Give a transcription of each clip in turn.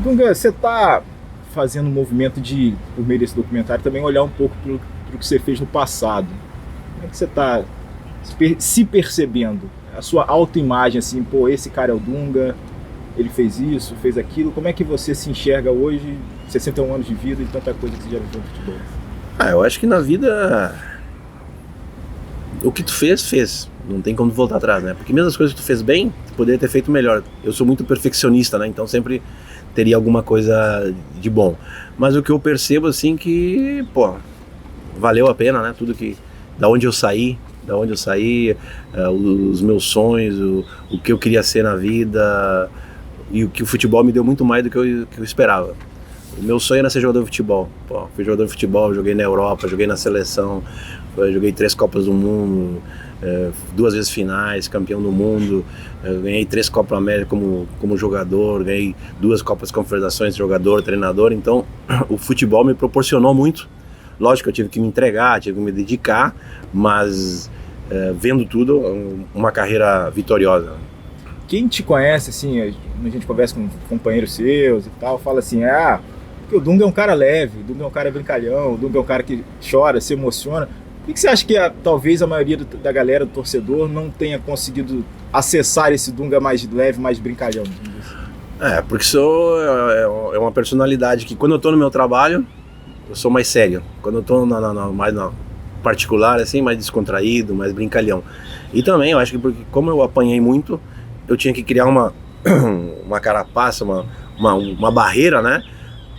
Dunga, você está fazendo um movimento de, por meio desse documentário, também olhar um pouco para o que você fez no passado. Como é que você está se percebendo? A sua autoimagem, assim, pô, esse cara é o Dunga, ele fez isso, fez aquilo. Como é que você se enxerga hoje, 61 anos de vida e tanta coisa que você já viveu no futebol? Eu acho que na vida o que tu fez. Não tem como voltar atrás, né? Porque mesmo as coisas que tu fez bem, tu poderia ter feito melhor. Eu sou muito perfeccionista, né? Então sempre teria alguma coisa de bom. Mas o que eu percebo, assim, que, pô, valeu a pena, né? Tudo que... Da onde eu saí, os meus sonhos, o que eu queria ser na vida, e o que o futebol me deu muito mais do que eu esperava. O meu sonho era ser jogador de futebol. Pô, fui jogador de futebol, joguei na Europa, joguei na seleção, joguei 3 Copas do Mundo, 2 vezes finais, campeão do mundo, ganhei 3 Copas América como jogador, ganhei 2 Copas Confederações, jogador, treinador. Então o futebol me proporcionou muito. Lógico que eu tive que me entregar, tive que me dedicar, mas vendo tudo, uma carreira vitoriosa. Quem te conhece, assim, a gente conversa com companheiros seus e tal, fala assim, porque o Dunga é um cara leve, o Dunga é um cara brincalhão, o Dunga é um cara que chora, se emociona. Por que você acha que talvez a maioria da galera, do torcedor, não tenha conseguido acessar esse Dunga mais leve, mais brincalhão? Porque é uma personalidade que quando eu tô no meu trabalho, eu sou mais sério. Quando eu tô mais na particular, assim, mais descontraído, mais brincalhão. E também, eu acho que porque como eu apanhei muito, eu tinha que criar uma carapaça, uma barreira, né?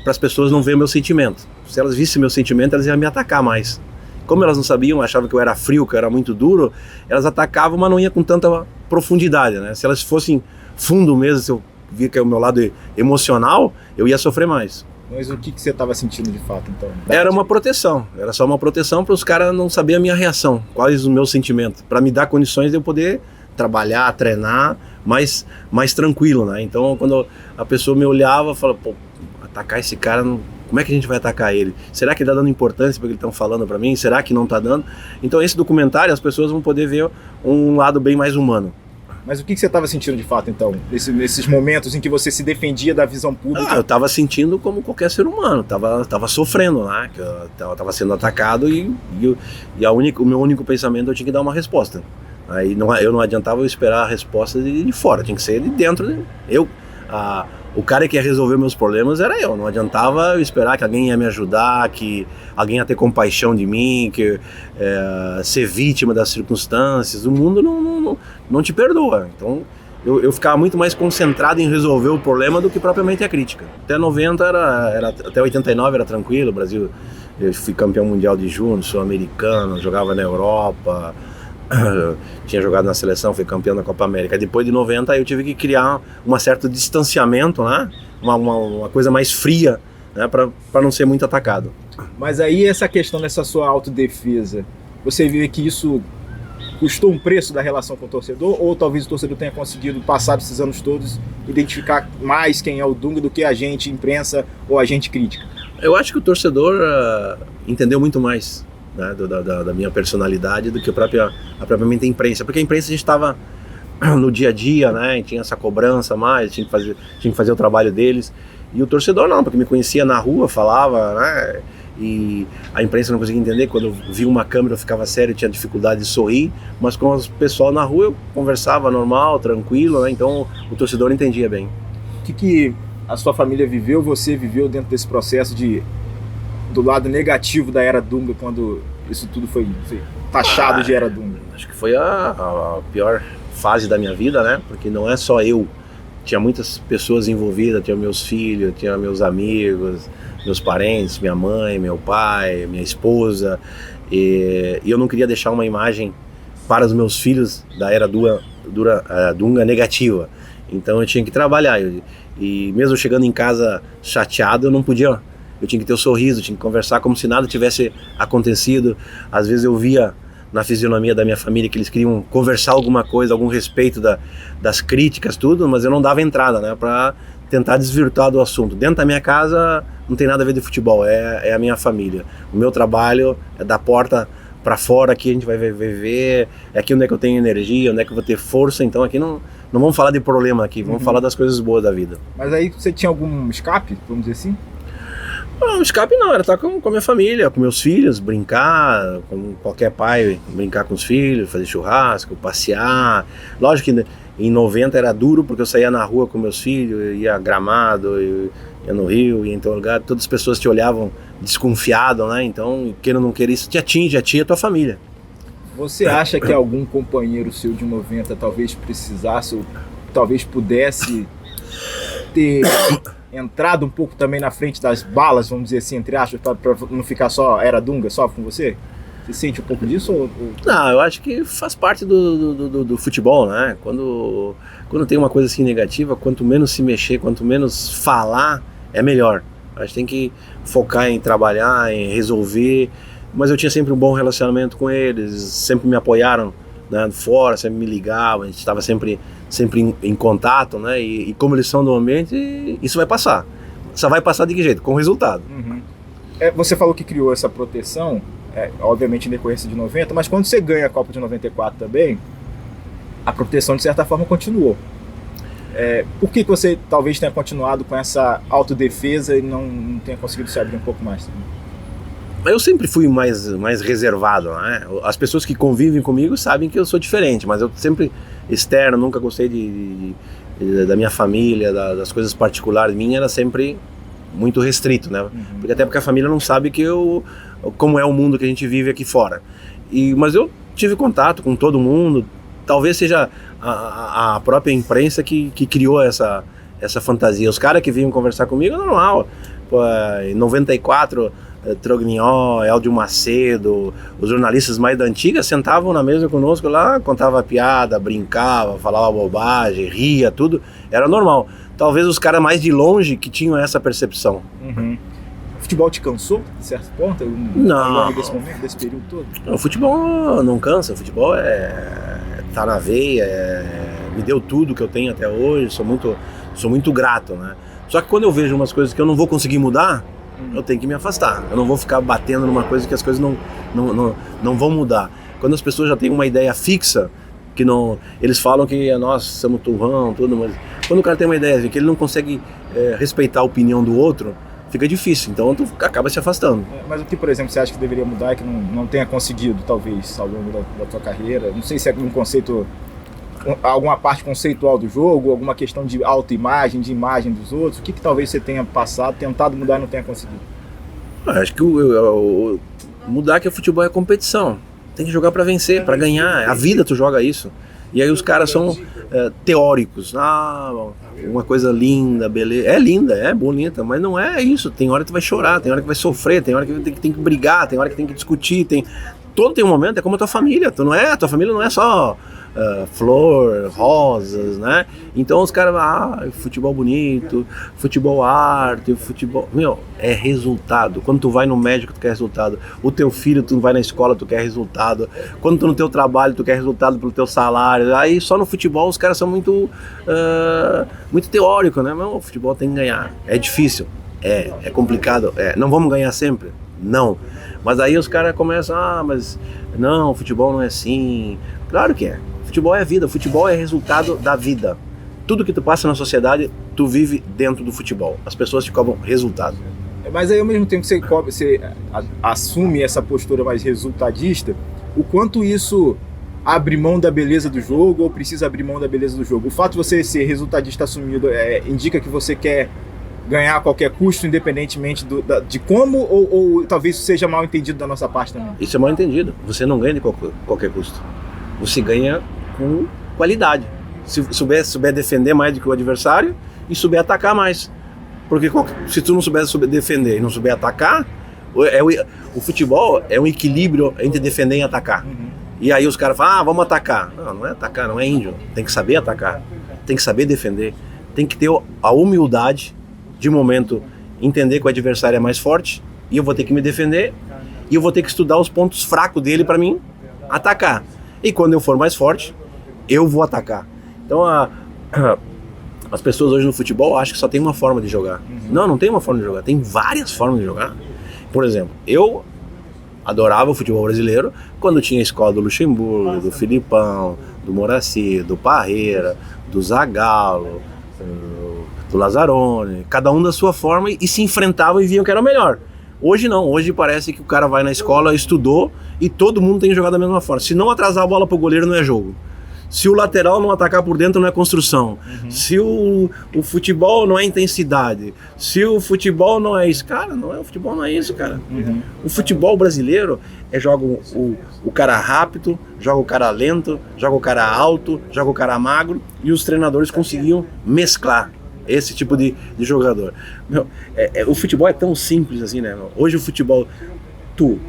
Para as pessoas não verem o meu sentimento. Se elas vissem meu sentimento, elas iam me atacar mais. Como elas não sabiam, achavam que eu era frio, que eu era muito duro, elas atacavam, mas não ia com tanta profundidade, né? Se elas fossem fundo mesmo, se eu via que é o meu lado emocional, eu ia sofrer mais. Mas o que você estava sentindo de fato, então? Era uma proteção, era só uma proteção para os caras não saberem a minha reação, quais os meus sentimentos, para me dar condições de eu poder trabalhar, treinar mais tranquilo, né? Então, quando a pessoa me olhava, falava, pô, atacar esse cara, como é que a gente vai atacar ele? Será que ele tá dando importância para o que eles estão falando para mim? Será que não tá dando? Então, esse documentário, as pessoas vão poder ver um lado bem mais humano. Mas o que você estava sentindo de fato, então? Nesses momentos em que você se defendia da visão pública? Eu estava sentindo como qualquer ser humano. Tava sofrendo, né? Que eu tava sendo atacado e o meu único pensamento, eu tinha que dar uma resposta. Aí eu não adiantava eu esperar a resposta de fora, tinha que ser de dentro. Né? O cara que ia resolver meus problemas era eu. Não adiantava eu esperar que alguém ia me ajudar, que alguém ia ter compaixão de mim, que ser vítima das circunstâncias. O mundo não te perdoa. Então eu ficava muito mais concentrado em resolver o problema do que propriamente a crítica. Até 90 até 89 era tranquilo. O Brasil, eu fui campeão mundial de júnior, sul-americano, jogava na Europa. Tinha jogado na seleção, fui campeão da Copa América. Depois de 90 eu tive que criar um certo distanciamento, né? Uma coisa mais fria, né? Para não ser muito atacado. Mas aí essa questão dessa sua autodefesa, você vê que isso custou um preço da relação com o torcedor, ou talvez o torcedor tenha conseguido passar esses anos todos identificar mais quem é o Dunga do que a gente, imprensa ou a gente crítica? Eu acho que o torcedor entendeu muito mais, né, da minha personalidade do que propriamente a imprensa, porque a imprensa a gente estava no dia a dia, né, tinha essa cobrança mais, tinha que fazer o trabalho deles, e o torcedor não, porque me conhecia na rua, falava, né, e a imprensa não conseguia entender, quando eu via uma câmera eu ficava sério, tinha dificuldade de sorrir, mas com o pessoal na rua eu conversava normal, tranquilo, né, então o torcedor entendia bem. O que a sua família viveu, você viveu dentro desse processo do lado negativo da era Dunga, quando isso tudo foi taxado de era Dunga? Acho que foi a pior fase da minha vida, né? Porque não é só eu. Tinha muitas pessoas envolvidas, tinha meus filhos, tinha meus amigos, meus parentes, minha mãe, meu pai, minha esposa. E eu não queria deixar uma imagem para os meus filhos da era Dunga negativa. Então eu tinha que trabalhar. E mesmo chegando em casa chateado, eu não podia... Eu tinha que ter o sorriso, tinha que conversar como se nada tivesse acontecido. Às vezes eu via na fisionomia da minha família que eles queriam conversar alguma coisa, algum respeito das críticas, tudo, mas eu não dava entrada, né, para tentar desvirtuar do assunto. Dentro da minha casa não tem nada a ver de futebol, é a minha família. O meu trabalho é da porta para fora, aqui a gente vai viver, é aqui onde é que eu tenho energia, onde é que eu vou ter força, então aqui não não vamos falar de problema aqui, vamos falar das coisas boas da vida. Mas aí você tinha algum escape, vamos dizer assim? Não, escape não, era estar com a minha família, com meus filhos, brincar, como qualquer pai, brincar com os filhos, fazer churrasco, passear. Lógico que em 90 era duro, porque eu saía na rua com meus filhos, eu ia a Gramado, eu ia no Rio, ia em todo lugar, todas as pessoas te olhavam desconfiado, né? Então, queira ou não queira, isso te atinge a tua família. Você acha que algum companheiro seu de 90 talvez precisasse, ou talvez pudesse ter entrado um pouco também na frente das balas, vamos dizer assim, entre aspas, para não ficar só era Dunga, só com você? Você sente um pouco disso? Ou... Não, eu acho que faz parte do futebol, né? Quando tem uma coisa assim negativa, quanto menos se mexer, quanto menos falar, é melhor. A gente tem que focar em trabalhar, em resolver. Mas eu tinha sempre um bom relacionamento com eles, sempre me apoiaram, né, fora, sempre me ligavam, a gente estava sempre em contato, né? E como eles são do ambiente, isso vai passar. Só vai passar de que jeito? Com resultado. Você falou que criou essa proteção, obviamente em decorrência de 90, mas quando você ganha a Copa de 94 também, a proteção de certa forma continuou. Por que você talvez tenha continuado com essa autodefesa e não tenha conseguido se abrir um pouco mais? Eu sempre fui mais reservado, né? As pessoas que convivem comigo sabem que eu sou diferente, mas eu sempre externo, nunca gostei da minha família, das coisas particulares minhas, era sempre muito restrito, né? Porque a família não sabe como é o mundo que a gente vive aqui fora. Mas eu tive contato com todo mundo, talvez seja a própria imprensa que criou essa fantasia. Os caras que vinham conversar comigo é normal. Pô, em 94, Trognó, Eldio Macedo, os jornalistas mais da antiga sentavam na mesa conosco lá, contava piada, brincava, falava bobagem, ria, tudo, era normal. Talvez os caras mais de longe que tinham essa percepção. O futebol te cansou, de certo ponto? Não. Desse momento, desse período todo? O futebol não cansa, o futebol tá na veia, me deu tudo que eu tenho até hoje, sou muito grato, né? Só que quando eu vejo umas coisas que eu não vou conseguir mudar, eu tenho que me afastar. Eu não vou ficar batendo numa coisa que as coisas não vão mudar. Quando as pessoas já têm uma ideia fixa, que não, eles falam que nós somos turrão, tudo, mas quando o cara tem uma ideia que ele não consegue respeitar a opinião do outro, fica difícil, então tu acaba se afastando. Mas o que, por exemplo, você acha que deveria mudar e que não tenha conseguido, talvez, ao longo da tua carreira? Não sei se é um conceito, alguma parte conceitual do jogo, alguma questão de autoimagem, de imagem dos outros. O que talvez você tenha passado, tentado mudar e não tenha conseguido? Acho que mudar que o futebol é competição. Tem que jogar para vencer, para ganhar. A vida tu joga isso. E aí os caras são teóricos. Uma coisa linda, beleza. É linda, é bonita, mas não é isso. Tem hora que tu vai chorar, tem hora que vai sofrer, tem hora que tem que brigar, tem hora que tem que discutir. Todo tem um momento, é como a tua família. A tua família não é só flor, rosas, né? Então os caras, futebol bonito, futebol arte, futebol... é resultado. Quando tu vai no médico, tu quer resultado. O teu filho, tu vai na escola, tu quer resultado. Quando tu no teu trabalho, tu quer resultado pelo teu salário. Aí só no futebol os caras são muito teóricos, né? Mas o futebol tem que ganhar. É difícil, é complicado. Não vamos ganhar sempre? Não. Mas aí os caras começam, mas não, o futebol não é assim. Claro que é. Futebol é vida, futebol é resultado da vida. Tudo que tu passa na sociedade, tu vive dentro do futebol. As pessoas te cobram resultado. Mas aí ao mesmo tempo que você assume essa postura mais resultadista, o quanto isso abre mão da beleza do jogo ou precisa abrir mão da beleza do jogo? O fato de você ser resultadista assumido indica que você quer ganhar a qualquer custo, independentemente de como, ou talvez isso seja mal entendido da nossa parte também? Isso é mal entendido. Você não ganha de qualquer custo. Você ganha com qualidade. Se souber defender mais do que o adversário e souber atacar mais. Porque se tu não souber defender e não souber atacar, o futebol é um equilíbrio entre defender e atacar. E aí os caras falam, vamos atacar. Não é atacar, não é índio. Tem que saber atacar, tem que saber defender, tem que ter a humildade de momento, entender que o adversário é mais forte e eu vou ter que me defender e eu vou ter que estudar os pontos fracos dele para mim atacar. E quando eu for mais forte, eu vou atacar. Então as pessoas hoje no futebol acham que só tem uma forma de jogar. Não tem uma forma de jogar, tem várias formas de jogar. Por exemplo, eu adorava o futebol brasileiro quando tinha a escola do Luxemburgo, do Filipão, do Moraci, do Parreira, do Zagallo, do Lazzaroni, cada um da sua forma, e se enfrentavam e viam que era o melhor. Hoje não, hoje parece que o cara vai na escola, estudou e todo mundo tem que jogar da mesma forma. Se não atrasar a bola pro goleiro não é jogo. Se o lateral não atacar por dentro não é construção. Se o futebol não é intensidade. Se o futebol não é isso. Cara, o futebol não é isso, cara. O futebol brasileiro joga o cara rápido, joga o cara lento, joga o cara alto, joga o cara magro, e os treinadores conseguiam mesclar esse tipo de jogador. Meu, o futebol é tão simples assim, né? Hoje o futebol, tu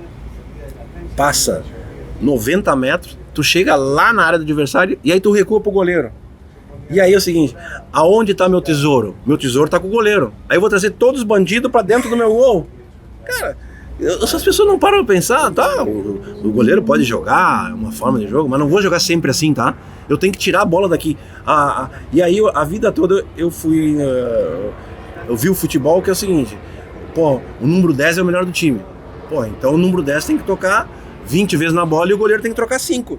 passa 90 metros, tu chega lá na área do adversário e aí tu recua pro goleiro. E aí é o seguinte, aonde tá meu tesouro? Meu tesouro tá com o goleiro. Aí eu vou trazer todos os bandidos pra dentro do meu gol. Cara, essas pessoas não param pra pensar, tá? O goleiro pode jogar, é uma forma de jogo, mas não vou jogar sempre assim, tá? Eu tenho que tirar a bola daqui. E aí a vida toda eu fui... eu vi o futebol que é o seguinte, pô, o número 10 é o melhor do time. Pô, então o número 10 tem que tocar 20 vezes na bola e o goleiro tem que trocar 5.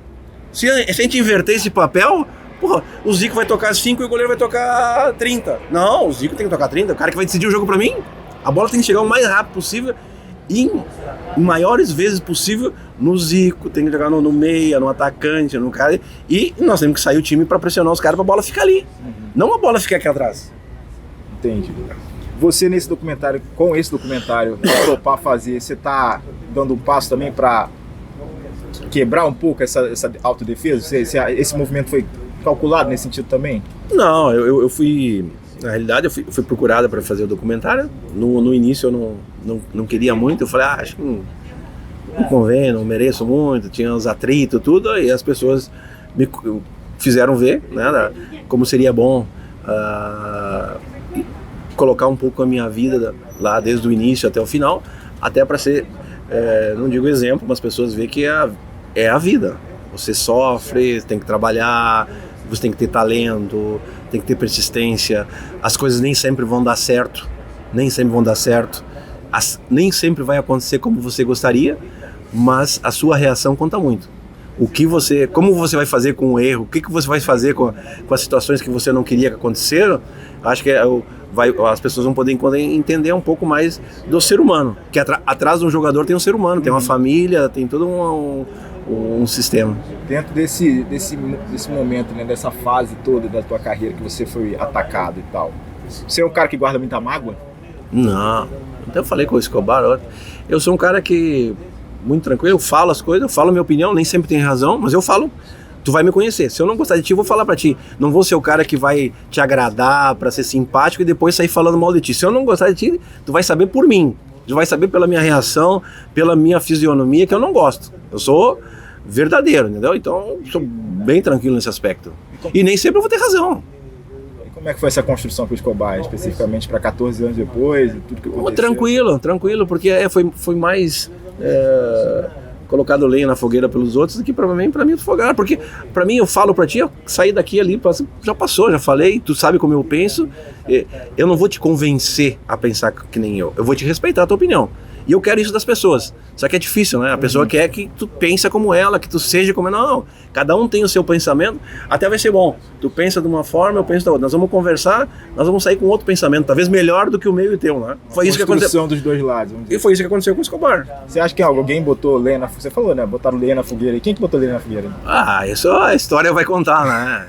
Se a gente inverter esse papel, porra, o Zico vai tocar 5 e o goleiro vai tocar 30. Não, o Zico tem que tocar 30, o cara que vai decidir o jogo pra mim. A bola tem que chegar o mais rápido possível e em maiores vezes possível no Zico, tem que jogar no meia, no atacante, no cara. E nós temos que sair o time pra pressionar os caras pra bola ficar ali. Não a bola ficar aqui atrás. Entendi. Você nesse documentário, com esse documentário, topar fazer, você tá dando um passo também pra quebrar um pouco essa autodefesa? Esse movimento foi calculado nesse sentido também? Não, eu fui... Na realidade, eu fui procurada para fazer o documentário. No início eu não queria muito. Eu falei, acho que não convém, não mereço muito. Tinha os atritos, tudo. E as pessoas me fizeram ver, né, como seria bom colocar um pouco a minha vida lá desde o início até o final. Até para ser, não digo exemplo, mas as pessoas veem que é a vida. Você sofre, tem que trabalhar, você tem que ter talento, tem que ter persistência. As coisas nem sempre vão dar certo, nem sempre vai acontecer como você gostaria, mas a sua reação conta muito. Como você vai fazer com o erro, o que você vai fazer com as situações que você não queria que aconteceram, acho que as pessoas vão poder entender um pouco mais do ser humano, que atrás de um jogador tem um ser humano, tem uma família, tem todo um sistema. Dentro desse momento, né, dessa fase toda da tua carreira que você foi atacado e tal, você é um cara que guarda muita mágoa? Não, até eu falei com o Escobar, eu sou um cara que muito tranquilo, eu falo as coisas, eu falo a minha opinião, nem sempre tem razão, mas eu falo, tu vai me conhecer, se eu não gostar de ti, eu vou falar pra ti, não vou ser o cara que vai te agradar pra ser simpático e depois sair falando mal de ti. Se eu não gostar de ti, tu vai saber por mim, tu vai saber pela minha reação, pela minha fisionomia, que eu não gosto, eu sou verdadeiro, entendeu? Então, sou bem tranquilo nesse aspecto. E nem sempre eu vou ter razão. E como é que foi essa construção com o Escobar, especificamente para 14 anos depois, e tudo que aconteceu? Tranquilo, porque foi mais colocado lenha na fogueira pelos outros do que provavelmente para mim fogar. Porque para mim, eu falo para ti, eu saí daqui ali, já passou, já falei, tu sabe como eu penso, eu não vou te convencer a pensar que nem eu vou te respeitar a tua opinião. E eu quero isso das pessoas. Só que é difícil, né? A pessoa quer que tu pense como ela, que tu seja como ela. Não, cada um tem o seu pensamento. Até vai ser bom. Tu pensa de uma forma, eu penso da outra. Nós vamos conversar, nós vamos sair com outro pensamento, talvez melhor do que o meu e o teu, né? Foi isso que aconteceu. Dos dois lados. E foi isso que aconteceu com o Escobar. Você acha que alguém botou lenha na fogueira? Você falou, né? Botaram lenha na fogueira. E quem que botou lenha na fogueira? Isso a história vai contar, né?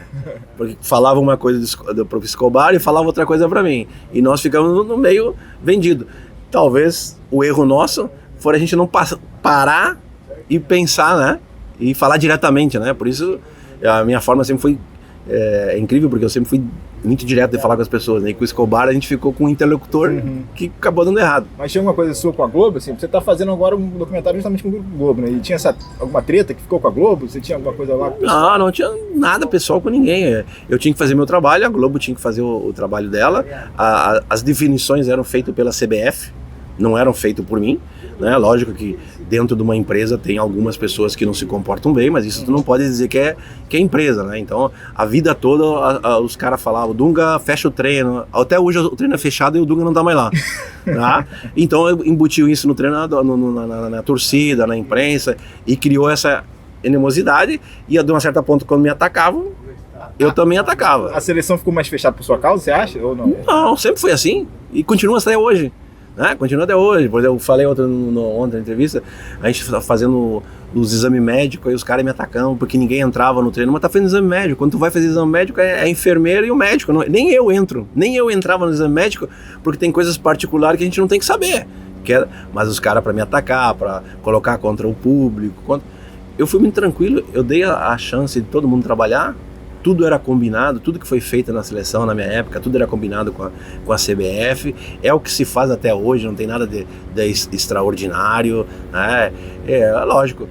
Porque falava uma coisa pro Escobar e falava outra coisa pra mim. E nós ficamos no meio vendido. Talvez o erro nosso for a gente não parar e pensar, né? E falar diretamente, né? Por isso a minha forma sempre foi incrível, porque eu sempre fui muito direto de falar com as pessoas, né? E com o Escobar a gente ficou com um interlocutor que acabou dando errado. Mas tinha alguma coisa sua com a Globo? Assim, você tá fazendo agora um documentário justamente com o Globo, né? E tinha alguma treta que ficou com a Globo? Você tinha alguma coisa lá com o pessoal? Não tinha nada pessoal com ninguém. Eu tinha que fazer meu trabalho, a Globo tinha que fazer o trabalho dela. As definições eram feitas pela CBF, não eram feitas por mim. né? Lógico que dentro de uma empresa tem algumas pessoas que não se comportam bem, mas isso tu não pode dizer que é empresa, né? Então, a vida toda os caras falavam, Dunga, fecha o treino. Até hoje o treino é fechado e o Dunga não tá mais lá. Tá? Então, eu embutiu isso no treinador, na torcida, na imprensa, e criou essa animosidade, e de uma certa ponto, quando me atacavam, eu também atacava. A seleção ficou mais fechada por sua causa, você acha? Ou não? Não, sempre foi assim. E continua até hoje. Né? Continua até hoje. Por exemplo, eu falei ontem na entrevista, a gente fazendo os exames médicos, aí os caras me atacando porque ninguém entrava no treino, mas tá fazendo exame médico. Quando tu vai fazer exame médico, é a enfermeira e o médico. Não, nem eu entrava no exame médico, porque tem coisas particulares que a gente não tem que saber. Mas os caras para me atacar, para colocar contra o público. Eu fui muito tranquilo, eu dei a chance de todo mundo trabalhar. Tudo era combinado, tudo que foi feito na seleção na minha época, tudo era combinado com a CBF, é o que se faz até hoje, não tem nada de extraordinário, né? Lógico,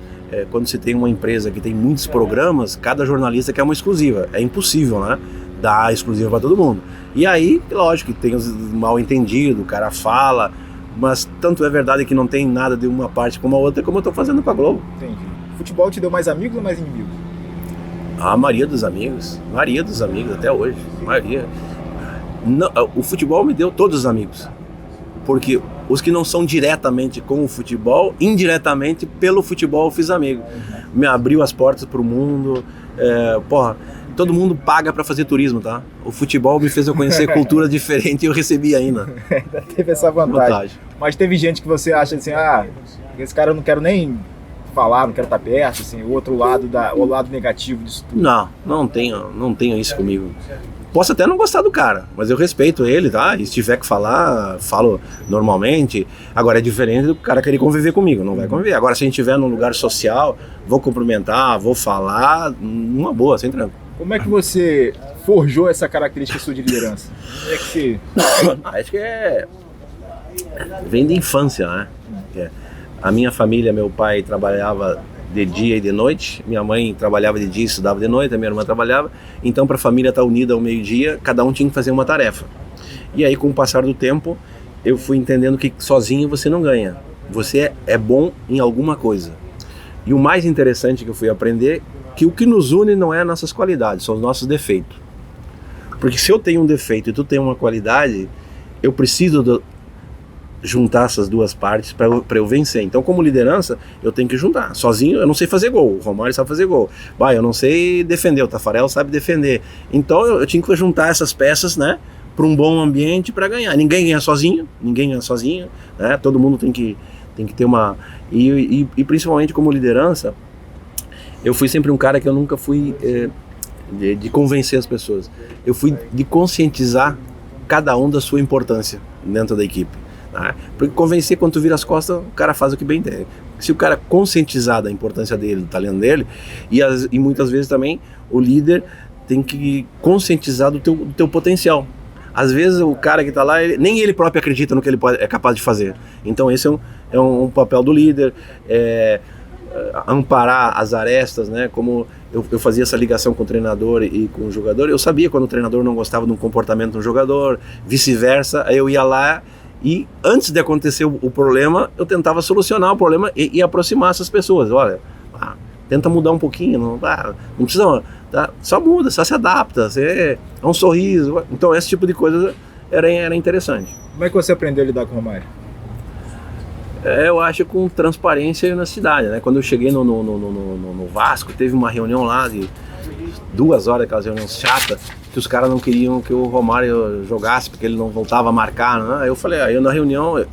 quando você tem uma empresa que tem muitos programas, cada jornalista quer uma exclusiva, é impossível, né? Dar exclusiva para todo mundo. E aí, lógico, que tem os mal entendido, o cara fala, mas tanto é verdade que não tem nada de uma parte como a outra, como eu estou fazendo com a Globo. Entendi. Futebol te deu mais amigos ou mais inimigos? A maioria dos amigos até hoje, maioria. Não, o futebol me deu todos os amigos, porque os que não são diretamente com o futebol, indiretamente pelo futebol eu fiz amigo. Me abriu as portas pro mundo, todo mundo paga para fazer turismo, tá? O futebol me fez eu conhecer cultura diferente e eu recebi ainda. Teve essa vantagem. Mas teve gente que você acha assim, esse cara eu não quero nem falar, não quero estar perto, assim, o lado negativo disso tudo. Não tenho isso comigo. Posso até não gostar do cara, mas eu respeito ele, tá? E se tiver que falar, falo normalmente. Agora é diferente do cara querer conviver comigo, não vai conviver. Agora se a gente estiver num lugar social, vou cumprimentar, vou falar, numa boa, sem tranco. Como é que você forjou essa característica sua de liderança? Como é que você... Acho que vem de infância, né? A minha família, meu pai trabalhava de dia e de noite, minha mãe trabalhava de dia e estudava de noite, a minha irmã trabalhava, então para a família estar unida ao meio-dia, cada um tinha que fazer uma tarefa. E aí com o passar do tempo, eu fui entendendo que sozinho você não ganha, você é bom em alguma coisa. E o mais interessante que eu fui aprender, que o que nos une não é as nossas qualidades, são os nossos defeitos. Porque se eu tenho um defeito e tu tem uma qualidade, eu preciso juntar essas duas partes para eu vencer. Então, como liderança, eu tenho que juntar. Sozinho, eu não sei fazer gol. O Romário sabe fazer gol. Eu não sei defender. O Taffarel sabe defender. Então, eu tinha que juntar essas peças, né, para um bom ambiente para ganhar. Ninguém ganha sozinho, né? Todo mundo tem que ter uma... E principalmente como liderança, eu fui sempre um cara que eu nunca fui de convencer as pessoas. Eu fui de conscientizar cada um da sua importância dentro da equipe. Porque convencer, quando tu vira as costas, o cara faz o que bem entende. Se o cara conscientizar da importância dele, do talento dele, e muitas vezes também o líder tem que conscientizar do teu potencial. Às vezes o cara que está lá, nem ele próprio acredita no que ele é capaz de fazer. Então esse é um papel do líder, amparar as arestas, né? Como eu fazia essa ligação com o treinador e com o jogador, eu sabia quando o treinador não gostava de um comportamento do jogador, vice-versa, aí eu ia lá e antes de acontecer o problema, eu tentava solucionar o problema e aproximar essas pessoas. Olha, tenta mudar um pouquinho, não precisa, só muda, só se adapta, é um sorriso. Então esse tipo de coisa era interessante. Como é que você aprendeu a lidar com o Romário? Eu acho com transparência e honestidade, né? Quando eu cheguei no Vasco, teve uma reunião lá de 2 horas, aquelas reuniões chatas, que os caras não queriam que o Romário jogasse, porque ele não voltava a marcar, né? Aí eu falei, aí na reunião,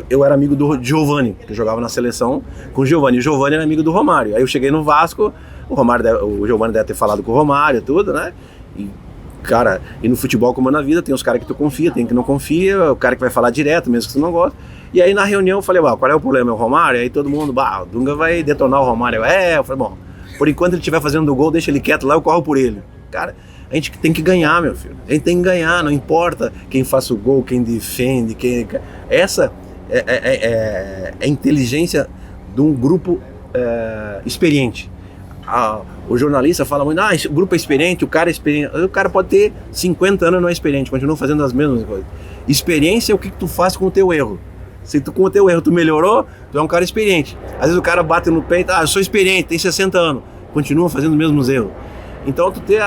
eu era amigo do Giovani, que jogava na seleção com o Giovani, e o Giovani era amigo do Romário. Aí eu cheguei no Vasco, o Giovani deve ter falado com o Romário, tudo, né? E, cara, e no futebol como na vida, tem os caras que tu confia, tem que não confia, o cara que vai falar direto, mesmo que tu não gosta. E aí na reunião eu falei, qual é o problema? É o Romário? E aí todo mundo, o Dunga vai detonar o Romário. Eu falei, bom, por enquanto ele estiver fazendo do gol, deixa ele quieto lá, eu corro por ele. Cara, a gente tem que ganhar, meu filho. A gente tem que ganhar, não importa quem faça o gol, quem defende, Essa é a inteligência de um grupo experiente. O jornalista fala muito, o grupo é experiente, o cara é experiente. O cara pode ter 50 anos e não é experiente, continua fazendo as mesmas coisas. Experiência é o que tu faz com o teu erro. Se tu com o teu erro tu melhorou, tu é um cara experiente. Às vezes o cara bate no peito, eu sou experiente, tem 60 anos, continua fazendo os mesmos erros. Então tu ter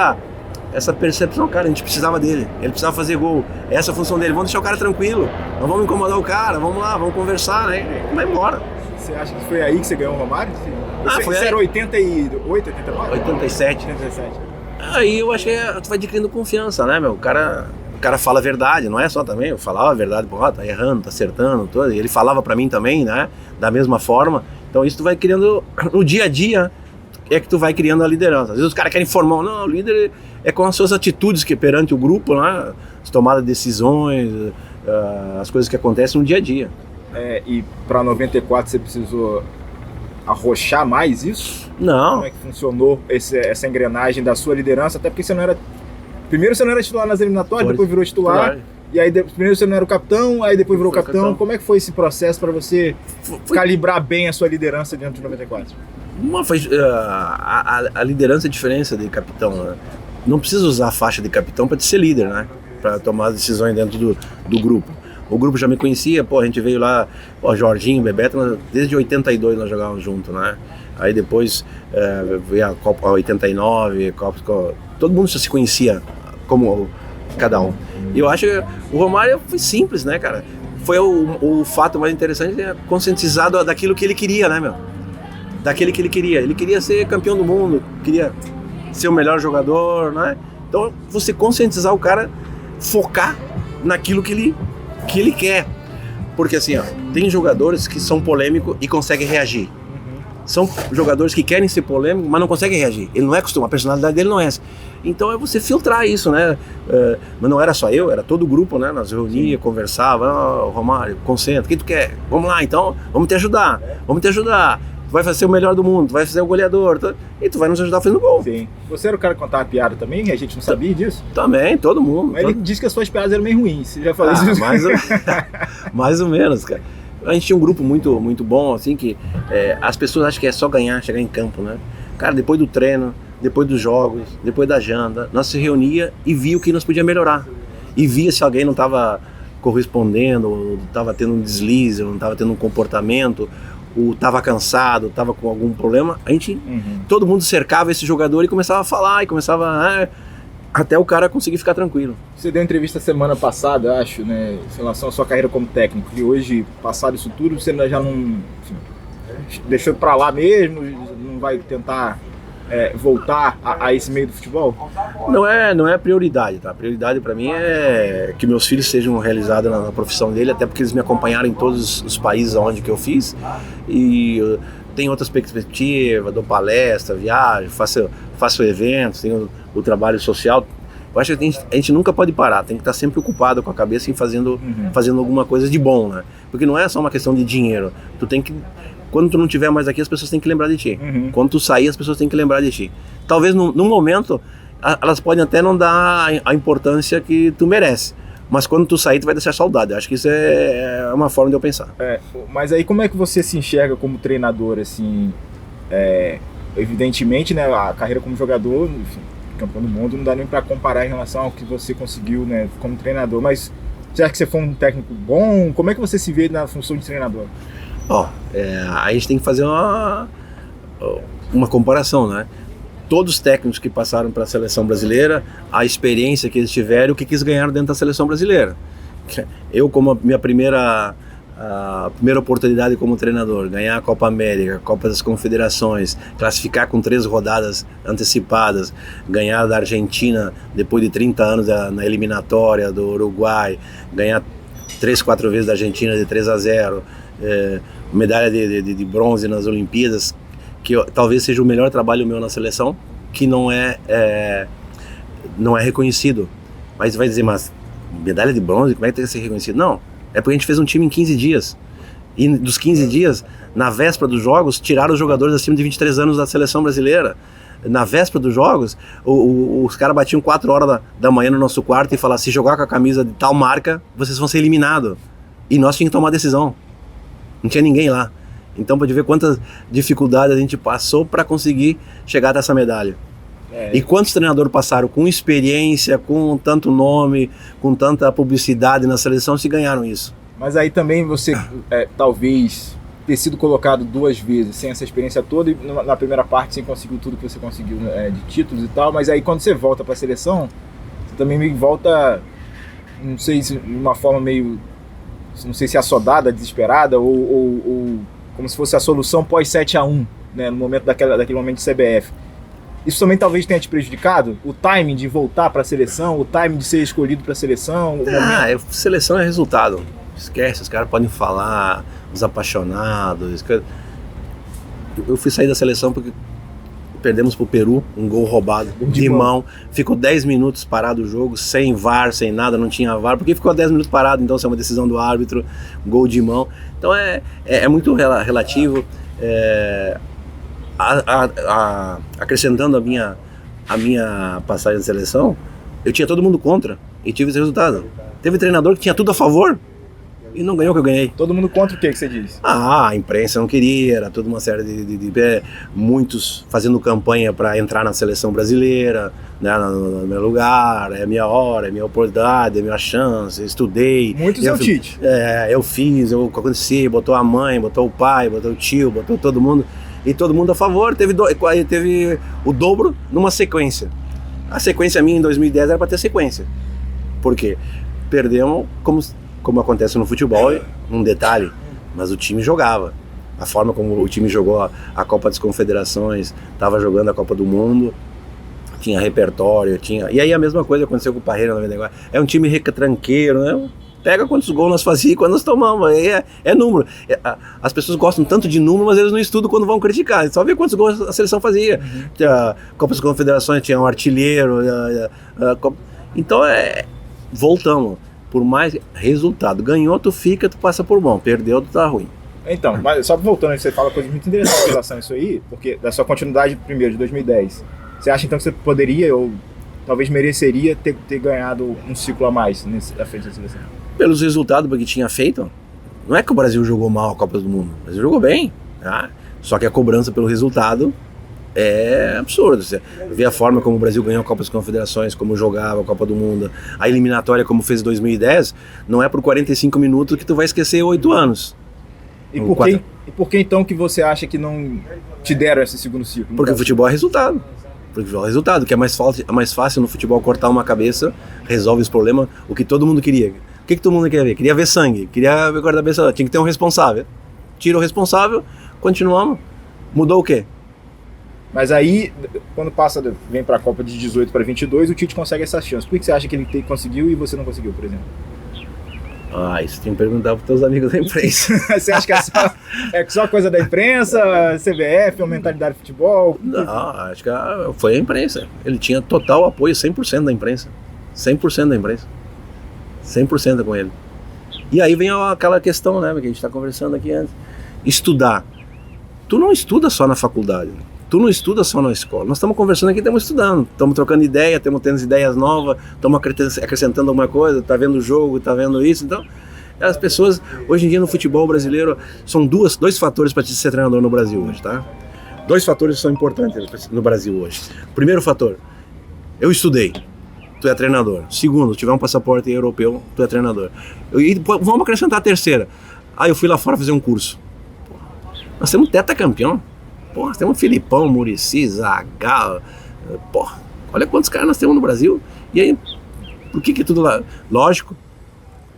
essa percepção, cara, a gente precisava dele, ele precisava fazer gol, essa é a função dele, vamos deixar o cara tranquilo, não vamos incomodar o cara, vamos lá, vamos conversar, né? Vai embora. Você acha que foi aí que você ganhou o Romário? Foi você era 88, 89? 87. Aí eu acho que tu vai adquirindo confiança, né, meu? O cara fala a verdade, não é só também, eu falava a verdade, tá errando, tá acertando, tudo. Ele falava pra mim também, né, da mesma forma. Então isso tu vai criando, no dia a dia, é que tu vai criando a liderança. Às vezes os caras querem formar, não, o líder é com as suas atitudes que perante o grupo, né, as tomadas de decisões, as coisas que acontecem no dia a dia. E pra 94 você precisou arrochar mais isso? Não. Como é que funcionou essa engrenagem da sua liderança? Até porque você não era... Primeiro você não era titular nas eliminatórias, depois virou titular. E aí primeiro você não era o capitão, aí depois virou capitão. Como é que foi esse processo para você calibrar bem a sua liderança dentro de 94? A liderança é a diferença de capitão, né? Não precisa usar a faixa de capitão para ser líder, né? Para tomar as decisões dentro do grupo. O grupo já me conhecia, a gente veio lá, Jorginho, Bebeto, desde 82 nós jogávamos junto, né? Aí depois veio a Copa 89, todo mundo já se conhecia como cada um. E eu acho que o Romário foi simples, né, cara? Foi o fato mais interessante, conscientizado daquilo que ele queria, né, meu? Daquele que ele queria. Ele queria ser campeão do mundo, queria ser o melhor jogador, né? Então, você conscientizar o cara, focar naquilo que ele quer. Porque assim, tem jogadores que são polêmicos e conseguem reagir. São jogadores que querem ser polêmicos, mas não conseguem reagir. Ele não é acostumado, a personalidade dele não é essa. Então é você filtrar isso, né? Mas não era só eu, era todo o grupo, né? Nós reunia, conversava, Romário, concentra, o que tu quer? Vamos lá então, vamos te ajudar. Tu vai fazer o melhor do mundo, tu vai fazer o goleador, e tu vai nos ajudar fazendo gol. Sim. Você era o cara que contava piada também? A gente não sabia disso? Também, todo mundo. Mas ele disse que as suas piadas eram meio ruins. Você já falou isso? Mais ou menos, cara. A gente tinha um grupo muito, muito bom, assim, que as pessoas acham que é só ganhar, chegar em campo, né? Cara, depois do treino, depois dos jogos, depois da janta, nós se reunia e via o que nós podíamos melhorar. E via se alguém não estava correspondendo, ou estava tendo um deslize, ou não estava tendo um comportamento, ou estava cansado, estava com algum problema. A gente, todo mundo cercava esse jogador e começava a falar, e começava até o cara conseguir ficar tranquilo. Você deu entrevista semana passada, acho, né, em relação à sua carreira como técnico, e hoje, passado isso tudo, você já não, enfim, deixou pra lá mesmo, não vai tentar voltar a esse meio do futebol? Não é prioridade, tá? A prioridade pra mim é que meus filhos sejam realizados na profissão dele, até porque eles me acompanharam em todos os países onde que eu fiz, e tenho outras perspectivas, dou palestra, viajo, faço eventos, tenho o trabalho social. Eu acho que a gente nunca pode parar, tem que estar sempre ocupado com a cabeça em fazendo alguma coisa de bom, né? Porque não é só uma questão de dinheiro, quando tu não estiver mais aqui, as pessoas têm que lembrar de ti. Quando tu sair, as pessoas têm que lembrar de ti. Talvez num momento, elas podem até não dar a importância que tu merece, mas quando tu sair, tu vai deixar saudade. Eu acho que isso é uma forma de eu pensar. Mas aí como é que você se enxerga como treinador, assim? Evidentemente, né, a carreira como jogador, enfim, campeão do mundo, não dá nem para comparar em relação ao que você conseguiu, né, como treinador, mas você acha que você foi um técnico bom? Como é que você se vê na função de treinador? A gente tem que fazer uma comparação, né? Todos os técnicos que passaram para a seleção brasileira, a experiência que eles tiveram, o que eles ganharam dentro da seleção brasileira. Eu, como a minha primeira oportunidade como treinador, ganhar a Copa América, Copa das Confederações, classificar com 3 rodadas antecipadas, ganhar da Argentina depois de 30 anos na eliminatória, do Uruguai, ganhar 3, 4 vezes da Argentina de 3-0, medalha de bronze nas Olimpíadas, que talvez seja o melhor trabalho meu na seleção, que não é reconhecido. Mas vai dizer, mas medalha de bronze, como é que tem que ser reconhecido? Não, é porque a gente fez um time em 15 dias. E dos 15 dias, na véspera dos jogos, tiraram os jogadores acima de 23 anos da seleção brasileira. Na véspera dos jogos, os caras batiam 4 horas da manhã no nosso quarto e falavam, se jogar com a camisa de tal marca, vocês vão ser eliminados. E nós tínhamos que tomar a decisão. Não tinha ninguém lá. Então pode ver quantas dificuldades a gente passou para conseguir chegar até essa medalha. E quantos treinadores passaram com experiência, com tanto nome, com tanta publicidade na seleção, se ganharam isso. Mas aí também você, talvez, ter sido colocado 2 vezes sem essa experiência toda e na primeira parte você conseguiu tudo que você conseguiu de títulos e tal, mas aí quando você volta para a seleção, você também meio que volta, não sei se de uma forma meio, não sei se assodada, desesperada ou como se fosse a solução pós 7-1, né, no momento daquele momento de CBF. Isso também talvez tenha te prejudicado? O timing de voltar para a seleção, o timing de ser escolhido para a seleção? Seleção é resultado. Esquece, os caras podem falar, os apaixonados. Eu fui sair da seleção porque perdemos pro Peru, um gol roubado de mão. Ficou 10 minutos parado o jogo, sem VAR, sem nada, não tinha VAR. Porque ficou 10 minutos parado, então isso é uma decisão do árbitro, gol de mão. Então é muito relativo. Acrescentando a minha passagem de seleção, eu tinha todo mundo contra e tive esse resultado. Teve treinador que tinha tudo a favor e não ganhou o que eu ganhei. Todo mundo contra o que você disse? A imprensa não queria, era toda uma série de muitos fazendo campanha para entrar na seleção brasileira, né, no meu lugar, é a minha hora, é a minha oportunidade, é a minha chance, estudei. Muitos é o Tite. Eu fiz, eu aconteci, botou a mãe, botou o pai, botou o tio, botou todo mundo. E todo mundo a favor, teve o dobro numa sequência. A sequência minha em 2010 era para ter sequência. Por quê? Perdemos, como acontece no futebol, um detalhe, mas o time jogava. A forma como o time jogou a Copa das Confederações, estava jogando a Copa do Mundo, tinha repertório, E aí a mesma coisa aconteceu com o Parreira no negócio. É um time retranqueiro, né? Pega quantos gols nós fazíamos e quando nós tomamos. É número. As pessoas gostam tanto de número, mas eles não estudam quando vão criticar. Só vê quantos gols a seleção fazia. A Copa das Confederações tinha um artilheiro. Então, voltamos. Por mais resultado. Ganhou, tu fica, tu passa por bom. Perdeu, tu tá ruim. Então, mas só voltando, você fala coisas muito interessantes em relação a isso aí, porque da sua continuidade primeiro de 2010, você acha então que você poderia ou talvez mereceria ter ganhado um ciclo a mais à frente da seleção? Pelos resultados que tinha feito, não é que o Brasil jogou mal a Copa do Mundo, o Brasil jogou bem, tá? Só que a cobrança pelo resultado é absurdo. Você vê a forma como o Brasil ganhou a Copa das Confederações, como jogava a Copa do Mundo, a eliminatória como fez em 2010, não é por 45 minutos que tu vai esquecer 8 anos. E por que então que você acha que não te deram esse segundo ciclo? Porque o futebol é resultado. Porque o resultado, que é mais fácil no futebol cortar uma cabeça, resolve os problemas, o que todo mundo queria. O que todo mundo queria ver? Queria ver sangue, queria ver guarda-cabeça, tinha que ter um responsável. Tira o responsável, continuamos. Mudou o quê? Mas aí, quando vem para a Copa de 18 para 22, o Tite consegue essa chance. Por que você acha que ele conseguiu e você não conseguiu, por exemplo? Isso tem que perguntar para os teus amigos da imprensa. Você acha que é só coisa da imprensa, CBF, a mentalidade de futebol? Não, acho que foi a imprensa. Ele tinha total apoio, 100% da imprensa. 100% da imprensa. 100% com ele. E aí vem aquela questão, né, que a gente está conversando aqui antes. Estudar. Tu não estuda só na faculdade. Tu não estuda só na escola. Nós estamos conversando aqui, estamos estudando. Estamos trocando ideia, estamos tendo ideias novas, estamos acrescentando alguma coisa, tá vendo o jogo, tá vendo isso. Então, as pessoas, hoje em dia no futebol brasileiro, são dois fatores para te ser treinador no Brasil hoje, tá? 2 fatores são importantes no Brasil hoje. Primeiro fator, eu estudei. Tu é treinador. Segundo, tiver um passaporte europeu, tu é treinador. E vamos acrescentar a terceira. Eu fui lá fora fazer um curso. Nós temos tetracampeão. Nós temos Filipão, Muricy, Zagallo. Olha quantos caras nós temos no Brasil. E aí, por que tudo lá? Lógico,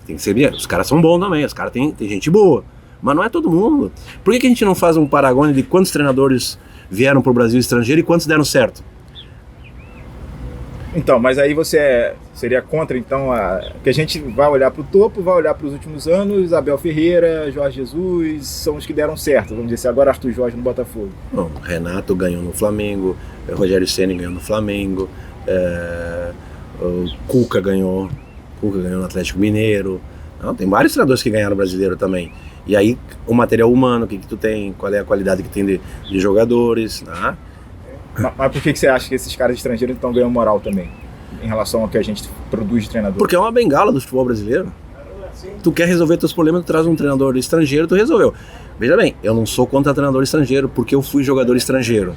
tem que ser bem. Os caras são bons também, os caras tem gente boa. Mas não é todo mundo. Por que a gente não faz um paragone de quantos treinadores vieram para o Brasil estrangeiro e quantos deram certo? Então, mas aí você seria contra, então, que a gente vai olhar para o topo, vai olhar para os últimos anos, Abel Ferreira, Jorge Jesus, são os que deram certo, vamos dizer assim, agora Arthur Jorge no Botafogo. Bom, Renato ganhou no Flamengo, Rogério Ceni ganhou no Flamengo, o Cuca ganhou no Atlético Mineiro. Não, tem vários treinadores que ganharam brasileiro também. E aí, o material humano, o que tu tem, qual é a qualidade que tem de jogadores, né? Mas por que você acha que esses caras estrangeiros estão ganhando moral também, em relação ao que a gente produz de treinador? Porque é uma bengala do futebol brasileiro. Tu quer resolver teus problemas, tu traz um treinador estrangeiro, tu resolveu. Veja bem, eu não sou contra treinador estrangeiro, porque eu fui jogador estrangeiro.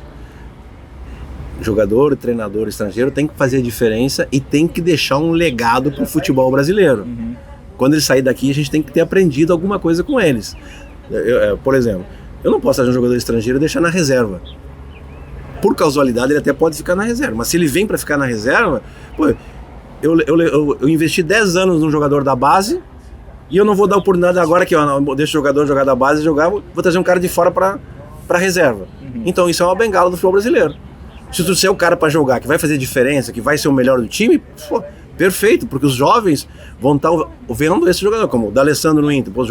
Jogador e treinador estrangeiro tem que fazer a diferença e tem que deixar um legado pro futebol brasileiro. quando ele sair daqui, a gente tem que ter aprendido alguma coisa com eles. Por exemplo, eu não posso trazer um jogador estrangeiro e deixar na reserva. Por casualidade, ele até pode ficar na reserva, mas se ele vem para ficar na reserva, pô, eu investi 10 anos num jogador da base e eu não vou dar oportunidade agora que eu deixo o jogador jogar da base e jogar, vou trazer um cara de fora para reserva. Então isso é uma bengala do futebol brasileiro. Se tu trouxer o cara para jogar, que vai fazer diferença, que vai ser o melhor do time, pô, perfeito, porque os jovens vão estar vendo esse jogador, como o D'Alessandro no Inter, os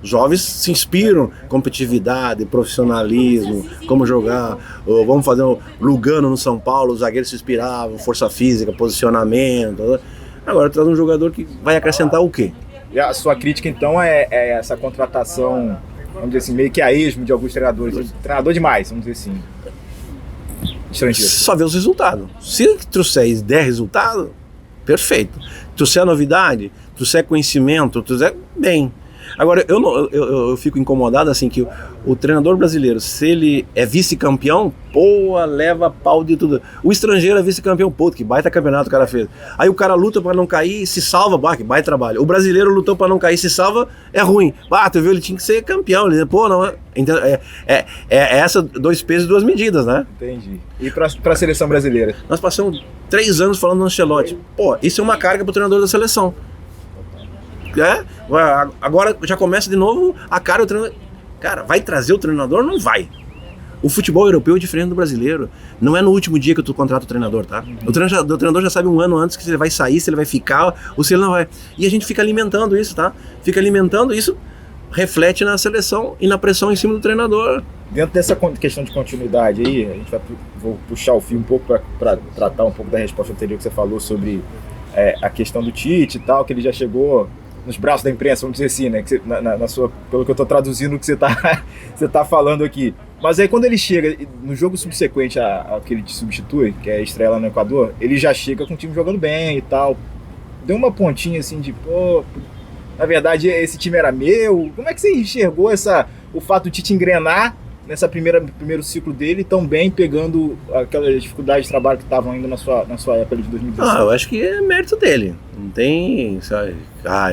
jovens se inspiram, competitividade, profissionalismo, como jogar, vamos fazer o Lugano no São Paulo, os zagueiros se inspiravam, força física, posicionamento. Agora traz um jogador que vai acrescentar o quê? E a sua crítica então é essa contratação, vamos dizer assim, meio que a esmo de alguns treinadores, treinador demais, vamos dizer assim, estrangeiro. Só ver os resultados. Se trouxer e der resultado, perfeito. Trouxer novidade, trouxer conhecimento, trouxer bem. Agora, eu fico incomodado assim que o treinador brasileiro, se ele é vice-campeão, pô, leva pau de tudo. O estrangeiro é vice-campeão, pô, que baita campeonato o cara fez. Aí o cara luta pra não cair, se salva, bah, que baita trabalho. O brasileiro lutou pra não cair, se salva, é ruim. Ah, tu viu, ele tinha que ser campeão. Ele, pô, não é. Essa 2 pesos e 2 medidas, né? Entendi. E pra seleção brasileira? Nós passamos 3 anos falando no Ancelotti. Pô, isso é uma carga pro treinador da seleção. Agora já começa de novo a cara, o treinador. Cara, vai trazer o treinador? Não vai. O futebol europeu é diferente do brasileiro. Não é no último dia que tu contrata o treinador, tá? O treinador já sabe 1 ano antes que se ele vai sair, se ele vai ficar ou se ele não vai. E a gente fica alimentando isso, tá? Fica alimentando isso, reflete na seleção e na pressão em cima do treinador. Dentro dessa questão de continuidade aí, a gente vou puxar o fio um pouco para tratar um pouco da resposta anterior que você falou sobre a questão do Tite e tal, que ele já chegou nos braços da imprensa, vamos dizer assim, né? Que você, pelo que eu estou traduzindo o que você tá falando aqui. Mas aí quando ele chega no jogo subsequente ao que ele te substitui, que é a estreia lá no Equador, ele já chega com o time jogando bem e tal. Deu uma pontinha assim de, pô, na verdade esse time era meu. Como é que você enxergou o fato do Tite engrenar nessa primeiro ciclo dele tão bem, pegando aquelas dificuldades de trabalho que estavam ainda na sua época de 2017? Eu acho que é mérito dele. Não tem, sabe?